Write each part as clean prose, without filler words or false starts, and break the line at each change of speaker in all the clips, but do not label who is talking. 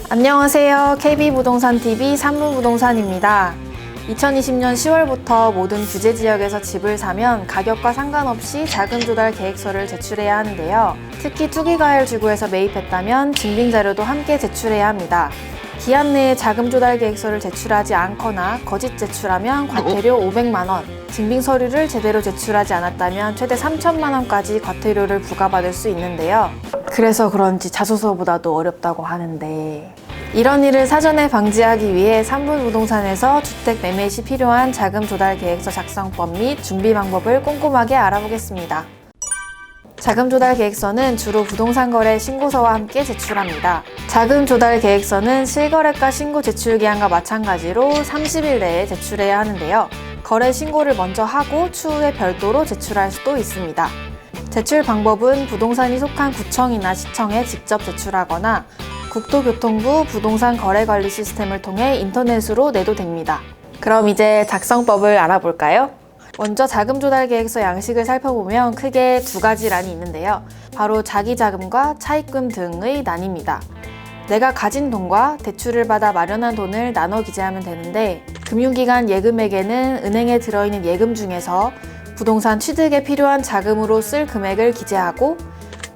안녕하세요. KB부동산TV 산부부동산입니다. 2020년 10월부터 모든 규제지역에서 집을 사면 가격과 상관없이 자금 조달 계획서를 제출해야 하는데요. 특히 투기과열지구에서 매입했다면 증빙자료도 함께 제출해야 합니다. 기한 내에 자금 조달 계획서를 제출하지 않거나 거짓 제출하면 과태료 500만 원, 증빙 서류를 제대로 제출하지 않았다면 최대 3천만 원까지 과태료를 부과받을 수 있는데요. 그래서 그런지 자소서보다도 어렵다고 하는데, 이런 일을 사전에 방지하기 위해 산부부동산에서 주택 매매 시 필요한 자금 조달 계획서 작성법 및 준비 방법을 꼼꼼하게 알아보겠습니다. 자금 조달 계획서는 주로 부동산 거래 신고서와 함께 제출합니다. 자금 조달 계획서는 실거래가 신고 제출 기한과 마찬가지로 30일 내에 제출해야 하는데요. 거래 신고를 먼저 하고 추후에 별도로 제출할 수도 있습니다. 제출 방법은 부동산이 속한 구청이나 시청에 직접 제출하거나 국토교통부 부동산 거래관리 시스템을 통해 인터넷으로 내도 됩니다. 그럼 이제 작성법을 알아볼까요? 먼저 자금 조달 계획서 양식을 살펴보면 크게 두 가지 란이 있는데요. 바로 자기자금과 차입금 등의 란입니다. 내가 가진 돈과 대출을 받아 마련한 돈을 나눠 기재하면 되는데, 금융기관 예금액에는 은행에 들어있는 예금 중에서 부동산 취득에 필요한 자금으로 쓸 금액을 기재하고,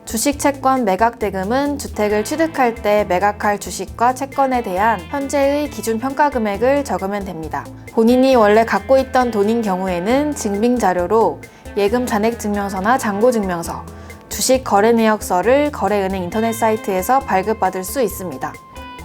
주식, 채권, 매각 대금은 주택을 취득할 때 매각할 주식과 채권에 대한 현재의 기준 평가 금액을 적으면 됩니다. 본인이 원래 갖고 있던 돈인 경우에는 증빙 자료로 예금 잔액 증명서나 잔고 증명서, 주식 거래 내역서를 거래은행 인터넷 사이트에서 발급받을 수 있습니다.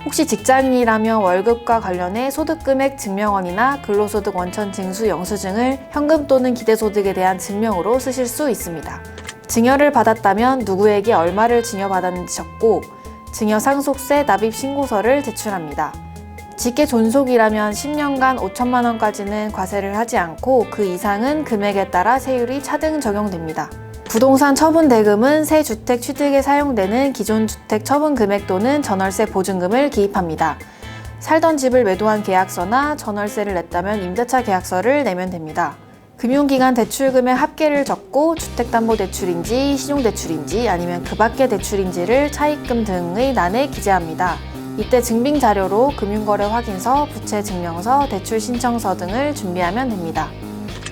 혹시 직장인이라면 월급과 관련해 소득금액 증명원이나 근로소득 원천 징수 영수증을 현금 또는 기대소득에 대한 증명으로 쓰실 수 있습니다. 증여를 받았다면 누구에게 얼마를 증여받았는지 적고 증여 상속세 납입 신고서를 제출합니다. 직계 존속이라면 10년간 5천만 원까지는 과세를 하지 않고 그 이상은 금액에 따라 세율이 차등 적용됩니다. 부동산 처분 대금은 새 주택 취득에 사용되는 기존 주택 처분 금액 또는 전월세 보증금을 기입합니다. 살던 집을 매도한 계약서나 전월세를 냈다면 임대차 계약서를 내면 됩니다. 금융기관 대출금의 합계를 적고 주택담보대출인지 신용대출인지 아니면 그 밖의 대출인지를 차입금 등의 란에 기재합니다. 이때 증빙자료로 금융거래 확인서, 부채증명서, 대출신청서 등을 준비하면 됩니다.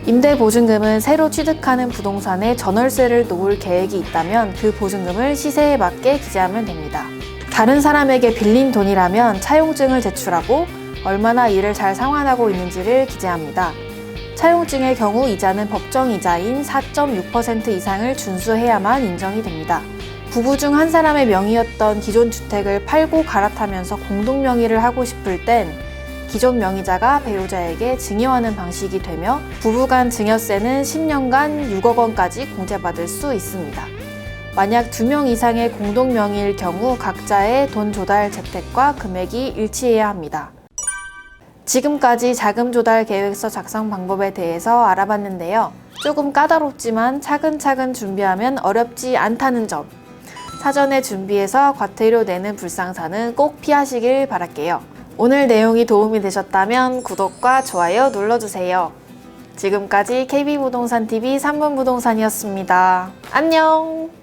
임대보증금은 새로 취득하는 부동산에 전월세를 놓을 계획이 있다면 그 보증금을 시세에 맞게 기재하면 됩니다. 다른 사람에게 빌린 돈이라면 차용증을 제출하고 얼마나 이를 잘 상환하고 있는지를 기재합니다. 차용증의 경우 이자는 법정이자인 4.6% 이상을 준수해야만 인정이 됩니다. 부부 중 한 사람의 명의였던 기존 주택을 팔고 갈아타면서 공동 명의를 하고 싶을 땐 기존 명의자가 배우자에게 증여하는 방식이 되며 부부간 증여세는 10년간 6억 원까지 공제받을 수 있습니다. 만약 2명 이상의 공동 명의일 경우 각자의 돈 조달 재택과 금액이 일치해야 합니다. 지금까지 자금 조달 계획서 작성 방법에 대해서 알아봤는데요. 조금 까다롭지만 차근차근 준비하면 어렵지 않다는 점, 사전에 준비해서 과태료 내는 불상사는 꼭 피하시길 바랄게요. 오늘 내용이 도움이 되셨다면 구독과 좋아요 눌러주세요. 지금까지 KB부동산TV 산문부동산이었습니다. 안녕!